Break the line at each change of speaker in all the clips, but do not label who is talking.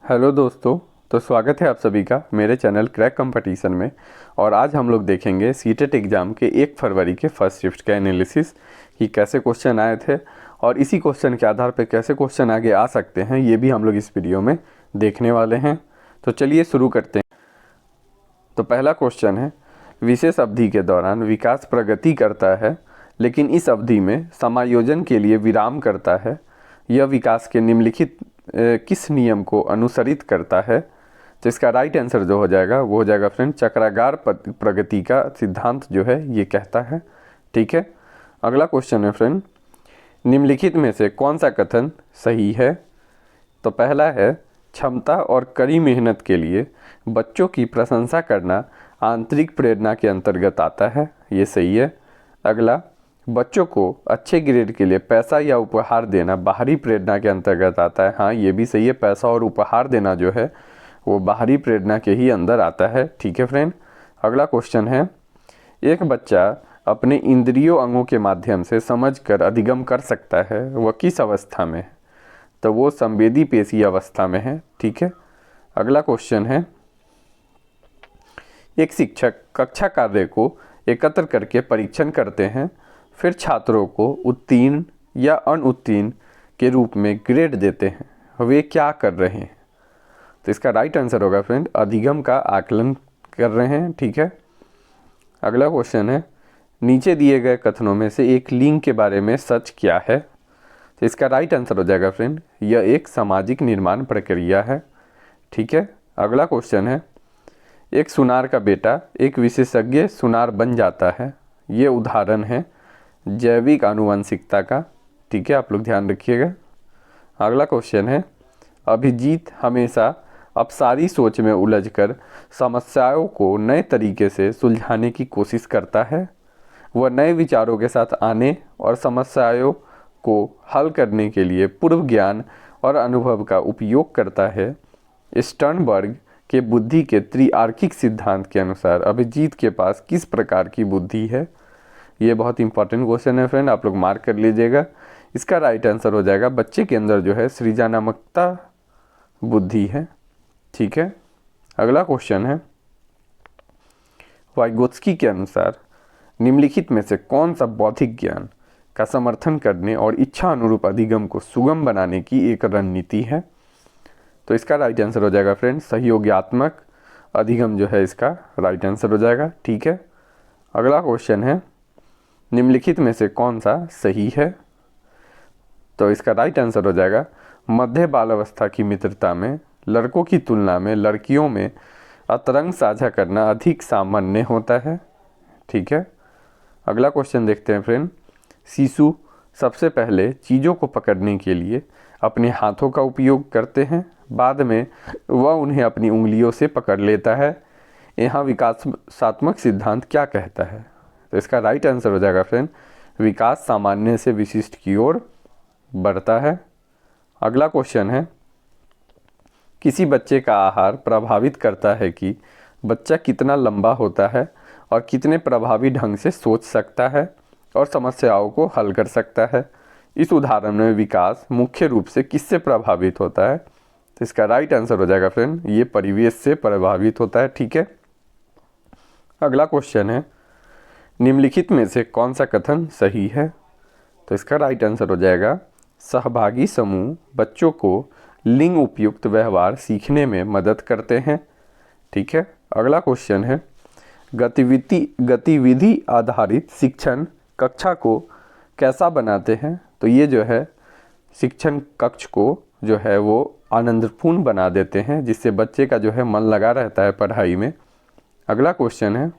Hello दोस्तों। तो स्वागत है आप सभी का मेरे चैनल क्रैक कंपटीशन में। और आज हम लोग देखेंगे सीटेट एग्ज़ाम के 1 फरवरी के फर्स्ट शिफ्ट के एनालिसिस कि कैसे क्वेश्चन आए थे और इसी क्वेश्चन के आधार पर कैसे क्वेश्चन आगे आ सकते हैं, ये भी हम लोग इस वीडियो में देखने वाले हैं। तो चलिए शुरू करते हैं। तो पहला क्वेश्चन है, विशेष अवधि के दौरान विकास प्रगति करता है लेकिन इस अवधि में समायोजन के लिए विराम करता है। यह विकास के निम्नलिखित किस नियम को अनुसरित करता है? तो इसका राइट आंसर जो हो जाएगा वो हो जाएगा फ्रेंड, चक्राकार प्रगति का सिद्धांत जो है ये कहता है। ठीक है। अगला क्वेश्चन है फ्रेंड, निम्नलिखित में से कौन सा कथन सही है? तो पहला है, क्षमता और कड़ी मेहनत के लिए बच्चों की प्रशंसा करना आंतरिक प्रेरणा के अंतर्गत आता है, ये सही है। अगला, बच्चों को अच्छे ग्रेड के लिए पैसा या उपहार देना बाहरी प्रेरणा के अंतर्गत आता है, हाँ ये भी सही है। पैसा और उपहार देना जो है वो बाहरी प्रेरणा के ही अंदर आता है। ठीक है फ्रेंड। अगला क्वेश्चन है, एक बच्चा अपने इंद्रियों अंगों के माध्यम से समझकर अधिगम कर सकता है, वह किस अवस्था में है? तो वो संवेदी पेशी अवस्था में है। ठीक है। अगला क्वेश्चन है, एक शिक्षक कक्षा कार्य को एकत्र करके परीक्षण करते हैं, फिर छात्रों को उत्तीर्ण या अनुत्तीर्ण के रूप में ग्रेड देते हैं, वे क्या कर रहे हैं? तो इसका राइट आंसर होगा फ्रेंड, अधिगम का आकलन कर रहे हैं। ठीक है। अगला क्वेश्चन है, नीचे दिए गए कथनों में से एक लिंग के बारे में सच क्या है? तो इसका राइट आंसर हो जाएगा फ्रेंड, यह एक सामाजिक निर्माण प्रक्रिया है। ठीक है। अगला क्वेश्चन है, एक सुनार का बेटा एक विशेषज्ञ सुनार बन जाता है, ये उदाहरण है जैविक आनुवंशिकता का। ठीक है, आप लोग ध्यान रखिएगा। अगला क्वेश्चन है, अभिजीत हमेशा अपसारी सोच में उलझकर समस्याओं को नए तरीके से सुलझाने की कोशिश करता है, वह नए विचारों के साथ आने और समस्याओं को हल करने के लिए पूर्व ज्ञान और अनुभव का उपयोग करता है। स्टर्नबर्ग के बुद्धि के त्रिआर्किक सिद्धांत के अनुसार अभिजीत के पास किस प्रकार की बुद्धि है? ये बहुत इंपॉर्टेंट क्वेश्चन है फ्रेंड, आप लोग मार्क कर लीजिएगा। इसका राइट आंसर हो जाएगा, बच्चे के अंदर जो है सृजनात्मकता बुद्धि है। ठीक है। अगला क्वेश्चन है, वाइगोत्स्की के अनुसार निम्नलिखित में से कौन सा बौद्धिक ज्ञान का समर्थन करने और इच्छा अनुरूप अधिगम को सुगम बनाने की एक रणनीति है? तो इसका राइट आंसर हो जाएगा फ्रेंड, सहयोगात्मक अधिगम जो है इसका राइट आंसर हो जाएगा। ठीक है। अगला क्वेश्चन है, निम्नलिखित में से कौन सा सही है? तो इसका राइट आंसर हो जाएगा, मध्य बाल अवस्था की मित्रता में लड़कों की तुलना में लड़कियों में अतरंग साझा करना अधिक सामान्य होता है। ठीक है। अगला क्वेश्चन देखते हैं फ्रेंड, शिशु सबसे पहले चीज़ों को पकड़ने के लिए अपने हाथों का उपयोग करते हैं, बाद में वह उन्हें अपनी उंगलियों से पकड़ लेता है, यहाँ विकासात्मक सिद्धांत क्या कहता है? तो इसका राइट आंसर हो जाएगा फ्रेंड, विकास सामान्य से विशिष्ट की ओर बढ़ता है। अगला क्वेश्चन है, किसी बच्चे का आहार प्रभावित करता है कि बच्चा कितना लंबा होता है और कितने प्रभावी ढंग से सोच सकता है और समस्याओं को हल कर सकता है। इस उदाहरण में विकास मुख्य रूप से किससे प्रभावित होता है? तो इसका राइट आंसर हो जाएगा फ्रेंड, ये परिवेश से प्रभावित होता है। ठीक है। अगला क्वेश्चन है, निम्नलिखित में से कौन सा कथन सही है? तो इसका राइट आंसर हो जाएगा, सहभागी समूह बच्चों को लिंग उपयुक्त व्यवहार सीखने में मदद करते हैं। ठीक है। अगला क्वेश्चन है, गतिविधि आधारित शिक्षण कक्षा को कैसा बनाते हैं? तो ये जो है शिक्षण कक्ष को जो है वो आनंदपूर्ण बना देते हैं, जिससे बच्चे का जो है मन लगा रहता है पढ़ाई में। अगला क्वेश्चन है,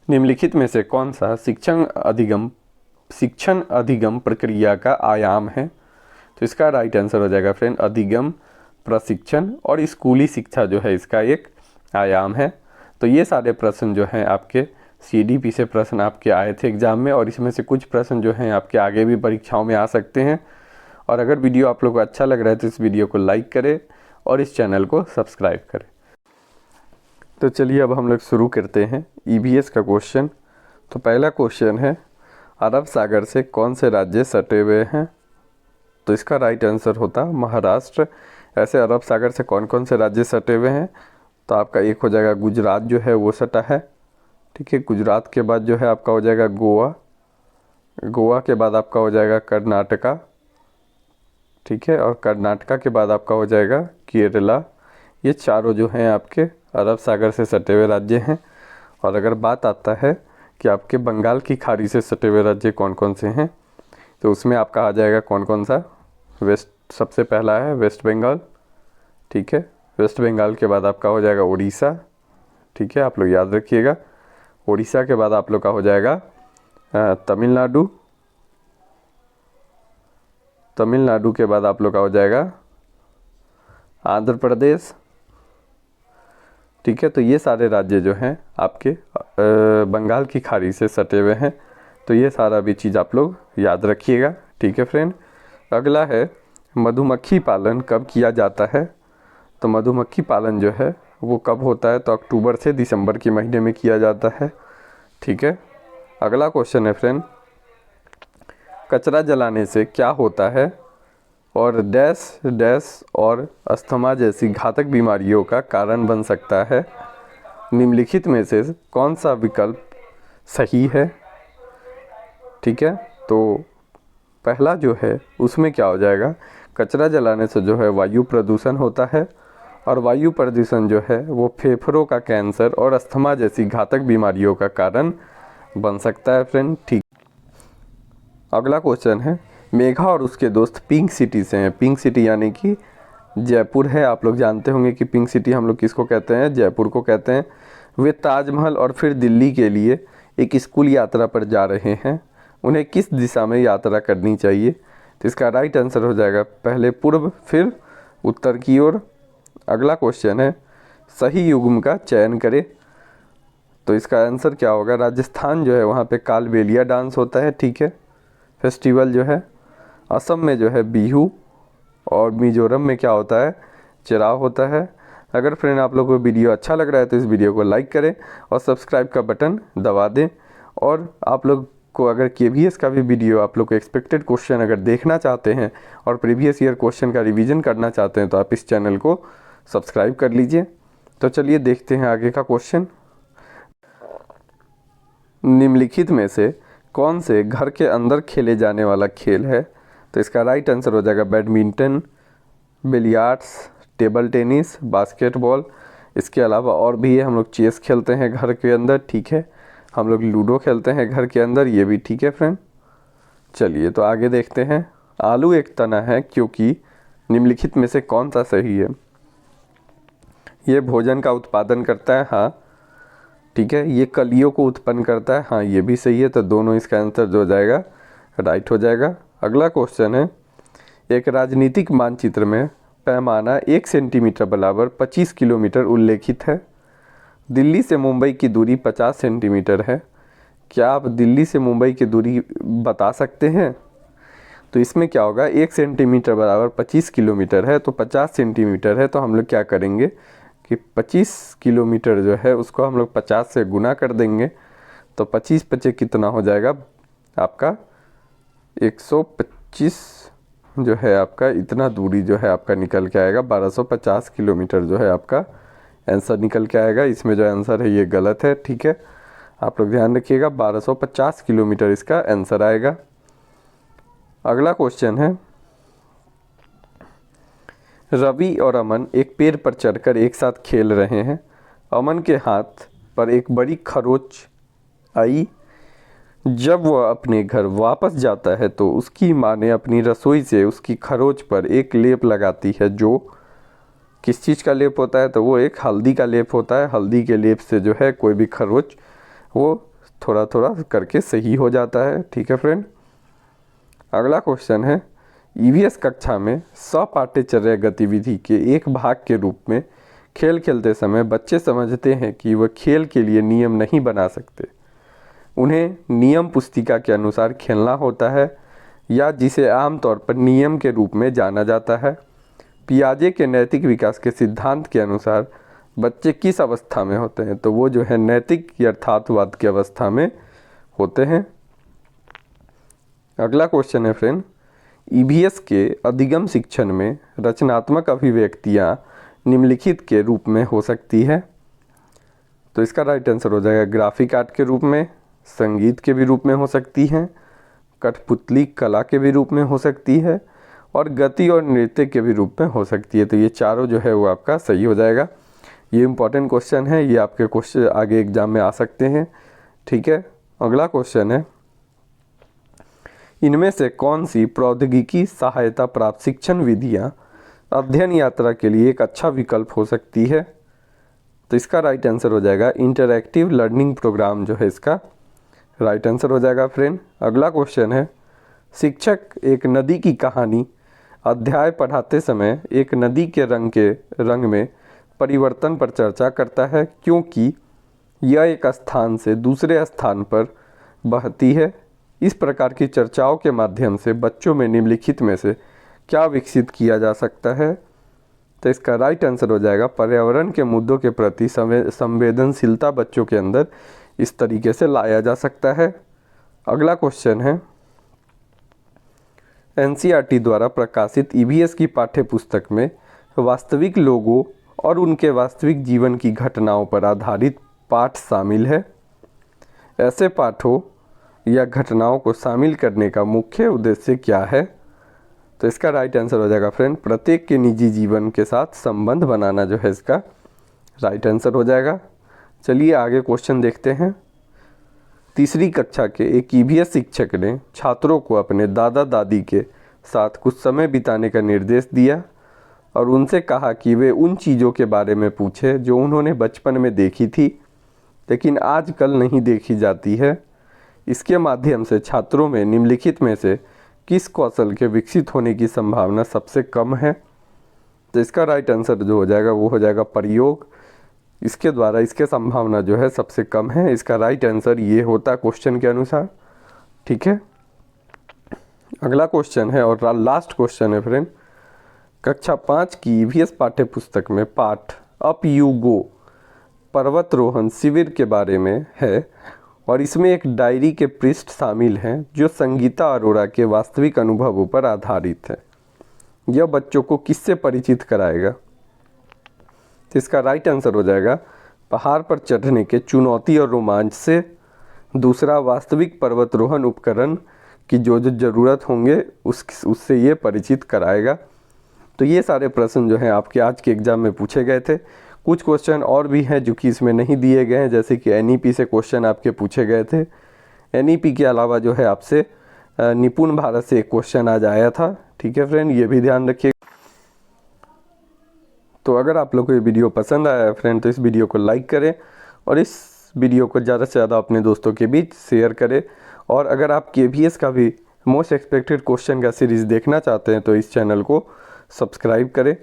निम्नलिखित में से कौन सा शिक्षण अधिगम प्रक्रिया का आयाम है? तो इसका राइट आंसर हो जाएगा फ्रेंड, अधिगम प्रशिक्षण और स्कूली शिक्षा जो है इसका एक आयाम है। तो ये सारे प्रश्न जो हैं आपके CDP से प्रश्न आपके आए थे एग्ज़ाम में, और इसमें से कुछ प्रश्न जो हैं आपके आगे भी परीक्षाओं में आ सकते हैं। और अगर वीडियो आप लोग को अच्छा लग रहा है तो इस वीडियो को लाइक करें और इस चैनल को सब्सक्राइब करें। तो चलिए अब हम लोग शुरू करते हैं EVS का क्वेश्चन। तो पहला क्वेश्चन है, अरब सागर से कौन से राज्य सटे हुए हैं? तो इसका राइट आंसर होता महाराष्ट्र ऐसे अरब सागर से कौन कौन से राज्य सटे हुए हैं? तो आपका एक हो जाएगा गुजरात जो है वो सटा है, ठीक है। गुजरात के बाद जो है आपका हो जाएगा गोवा, गोवा के बाद आपका हो जाएगा कर्नाटका, ठीक है। और कर्नाटका के बाद आपका हो जाएगा केरला। ये चारों जो हैं आपके अरब सागर से सटे हुए राज्य हैं। और अगर बात आता है कि आपके बंगाल की खाड़ी से सटे हुए राज्य कौन कौन से हैं, तो उसमें आपका आ जाएगा कौन कौन सा? सबसे पहला है वेस्ट बंगाल, ठीक है। वेस्ट बंगाल के बाद आपका हो जाएगा उड़ीसा, ठीक है, आप लोग याद रखिएगा। उड़ीसा के बाद आप लोग का हो जाएगा तमिलनाडु, तमिलनाडु के बाद आप लोग का हो जाएगा आंध्र प्रदेश, ठीक है। तो ये सारे राज्य जो हैं आपके बंगाल की खाड़ी से सटे हुए हैं। तो ये सारा भी चीज़ आप लोग याद रखिएगा, ठीक है फ्रेंड। अगला है मधुमक्खी पालन कब किया जाता है? तो मधुमक्खी पालन जो है वो कब होता है? तो अक्टूबर से दिसंबर के महीने में किया जाता है, ठीक है। अगला क्वेश्चन है फ्रेंड, कचरा जलाने से क्या होता है और डैश डैश और अस्थमा जैसी घातक बीमारियों का कारण बन सकता है? निम्नलिखित में से कौन सा विकल्प सही है? ठीक है, तो पहला जो है उसमें क्या हो जाएगा, कचरा जलाने से जो है वायु प्रदूषण होता है और वायु प्रदूषण जो है वो फेफड़ों का कैंसर और अस्थमा जैसी घातक बीमारियों का कारण बन सकता है फ्रेंड, ठीक। अगला क्वेश्चन है, मेघा और उसके दोस्त पिंक सिटी से हैं। पिंक सिटी यानी कि जयपुर है। आप लोग जानते होंगे कि पिंक सिटी हम लोग किसको कहते हैं? जयपुर को कहते हैं। वे ताजमहल और फिर दिल्ली के लिए एक स्कूल यात्रा पर जा रहे हैं। उन्हें किस दिशा में यात्रा करनी चाहिए? तो इसका राइट आंसर हो जाएगा पहले पूर्व फिर उत्तर की ओर। अगला क्वेश्चन है, सही युग्म का चयन करें। तो इसका आंसर क्या होगा? राजस्थान जो है वहाँ पे कालबेलिया डांस होता है, ठीक है, फेस्टिवल जो है। असम में जो है बिहू और मिजोरम में क्या होता है? चिराव होता है। अगर फ्रेंड आप लोगों को वीडियो अच्छा लग रहा है तो इस वीडियो को लाइक करें और सब्सक्राइब का बटन दबा दें। और आप लोग को अगर KVS का भी वीडियो आप लोग को एक्सपेक्टेड क्वेश्चन अगर देखना चाहते हैं और प्रीवियस ईयर क्वेश्चन का रिवीजन करना चाहते हैं तो आप इस चैनल को सब्सक्राइब कर लीजिए। तो चलिए देखते हैं आगे का क्वेश्चन। निम्नलिखित में से कौन से घर के अंदर खेले जाने वाला खेल है? तो इसका राइट आंसर हो जाएगा badminton, billiards, table tennis, basketball. इसके अलावा और भी है, हम लोग चेस खेलते हैं घर के अंदर, ठीक है, हम लोग लूडो खेलते हैं घर के अंदर, ये भी ठीक है फ्रेंड। चलिए तो आगे देखते हैं। आलू एक तना है क्योंकि निम्नलिखित में से कौन सा सही है? ये भोजन का उत्पादन करता है, हाँ ठीक है। ये कलियों को उत्पन्न करता है, हाँ ये भी सही है। तो दोनों इसका आंसर जो हो जाएगा राइट हो जाएगा। अगला क्वेश्चन है, एक राजनीतिक मानचित्र में पैमाना 1 सेंटीमीटर बराबर 25 किलोमीटर उल्लेखित है। दिल्ली से मुंबई की दूरी 50 सेंटीमीटर है। क्या आप दिल्ली से मुंबई की दूरी बता सकते हैं? तो इसमें क्या होगा, 1 सेंटीमीटर बराबर 25 किलोमीटर है तो 50 सेंटीमीटर है। तो हम लोग क्या करेंगे कि 25 किलोमीटर जो है उसको हम लोग 50 से गुना कर देंगे। तो 25 कितना हो जाएगा आपका 125 जो है आपका, इतना दूरी जो है आपका निकल के आएगा। 1250 किलोमीटर जो है आपका आंसर निकल के आएगा। इसमें जो आंसर है ये गलत है, ठीक है, आप लोग ध्यान रखिएगा। 1250 किलोमीटर इसका आंसर आएगा। अगला क्वेश्चन है, रवि और अमन एक पेड़ पर चढ़कर एक साथ खेल रहे हैं। अमन के हाथ पर एक बड़ी खरोंच आई। जब वह अपने घर वापस जाता है तो उसकी माँ ने अपनी रसोई से उसकी खरोंच पर एक लेप लगाती है, जो किस चीज़ का लेप होता है? तो वो एक हल्दी का लेप होता है। हल्दी के लेप से जो है कोई भी खरोंच वो थोड़ा थोड़ा करके सही हो जाता है, ठीक है फ्रेंड। अगला क्वेश्चन है, EVS कक्षा में सपाठ्यचर्या गतिविधि के एक भाग के रूप में खेल खेलते समय बच्चे समझते हैं कि वह खेल के लिए नियम नहीं बना सकते। उन्हें नियम पुस्तिका के अनुसार खेलना होता है या जिसे आमतौर पर नियम के रूप में जाना जाता है। पियाजे के नैतिक विकास के सिद्धांत के अनुसार बच्चे किस अवस्था में होते हैं? तो वो जो है नैतिक यथार्थवाद की अवस्था में होते हैं। अगला क्वेश्चन है फ्रेंड, ईवीएस के अधिगम शिक्षण में रचनात्मक अभिव्यक्तियाँ निम्नलिखित के रूप में हो सकती है। तो इसका राइट आंसर हो जाएगा ग्राफिक आर्ट के रूप में, संगीत के भी रूप में हो सकती हैं, कठपुतली कला के भी रूप में हो सकती है और गति और नृत्य के भी रूप में हो सकती है। तो ये चारों जो है वो आपका सही हो जाएगा। ये इंपॉर्टेंट क्वेश्चन है, ये आपके क्वेश्चन आगे एग्जाम में आ सकते हैं। ठीक है, अगला क्वेश्चन है, इनमें से कौन सी प्रौद्योगिकी सहायता प्राप्त शिक्षण विधियाँ अध्ययन यात्रा के लिए एक अच्छा विकल्प हो सकती है? तो इसका राइट आंसर हो जाएगा इंटरैक्टिव लर्निंग प्रोग्राम जो है इसका राइट आंसर हो जाएगा फ्रेंड। अगला क्वेश्चन है, शिक्षक एक नदी की कहानी अध्याय पढ़ाते समय एक नदी के रंग में परिवर्तन पर चर्चा करता है क्योंकि यह एक स्थान से दूसरे स्थान पर बहती है। इस प्रकार की चर्चाओं के माध्यम से बच्चों में निम्नलिखित में से क्या विकसित किया जा सकता है? तो इसका राइट आंसर हो जाएगा पर्यावरण के मुद्दों के प्रति संवेदनशीलता बच्चों के अंदर इस तरीके से लाया जा सकता है। अगला क्वेश्चन है, एनसीईआरटी द्वारा प्रकाशित ईवीएस की पाठ्यपुस्तक में वास्तविक लोगों और उनके वास्तविक जीवन की घटनाओं पर आधारित पाठ शामिल है। ऐसे पाठों या घटनाओं को शामिल करने का मुख्य उद्देश्य क्या है? तो इसका राइट आंसर हो जाएगा फ्रेंड प्रत्येक के निजी जीवन के साथ संबंध बनाना जो है इसका राइट आंसर हो जाएगा। चलिए आगे क्वेश्चन देखते हैं। तीसरी कक्षा के एक ईवीएस शिक्षक ने छात्रों को अपने दादा दादी के साथ कुछ समय बिताने का निर्देश दिया और उनसे कहा कि वे उन चीज़ों के बारे में पूछे जो उन्होंने बचपन में देखी थी लेकिन आजकल नहीं देखी जाती है। इसके माध्यम से छात्रों में निम्नलिखित में से किस कौशल के विकसित होने की संभावना सबसे कम है? तो इसका राइट आंसर जो हो जाएगा वो हो जाएगा प्रयोग। इसके द्वारा इसके संभावना जो है सबसे कम है। इसका राइट आंसर ये होता क्वेश्चन के अनुसार। ठीक है, अगला क्वेश्चन है और लास्ट क्वेश्चन है फ्रेंड, कक्षा 5 की ईवीएस पाठ्यपुस्तक में पाठ अप यू गो पर्वतारोहण शिविर के बारे में है और इसमें एक डायरी के पृष्ठ शामिल हैं जो संगीता अरोड़ा के वास्तविक अनुभवों पर आधारित है। यह बच्चों को किससे परिचित कराएगा? तो इसका राइट आंसर हो जाएगा पहाड़ पर चढ़ने के चुनौती और रोमांच से। दूसरा, वास्तविक पर्वतारोहण उपकरण की जो ज़रूरत होंगे उससे ये परिचित कराएगा। तो ये सारे प्रश्न जो हैं आपके आज के एग्ज़ाम में पूछे गए थे। कुछ क्वेश्चन और भी हैं जो कि इसमें नहीं दिए गए हैं, जैसे कि एनईपी से क्वेश्चन आपके पूछे गए थे। एनईपी के अलावा जो है आपसे निपुण भारत से एक क्वेश्चन आज आया था। ठीक है फ्रेंड, ये भी ध्यान रखिए। तो अगर आप लोग को ये वीडियो पसंद आया है फ्रेंड तो इस वीडियो को लाइक करें और इस वीडियो को ज़्यादा से ज़्यादा अपने दोस्तों के बीच शेयर करें। और अगर आप केवीएस का भी मोस्ट एक्सपेक्टेड क्वेश्चन का सीरीज़ देखना चाहते हैं तो इस चैनल को सब्सक्राइब करें।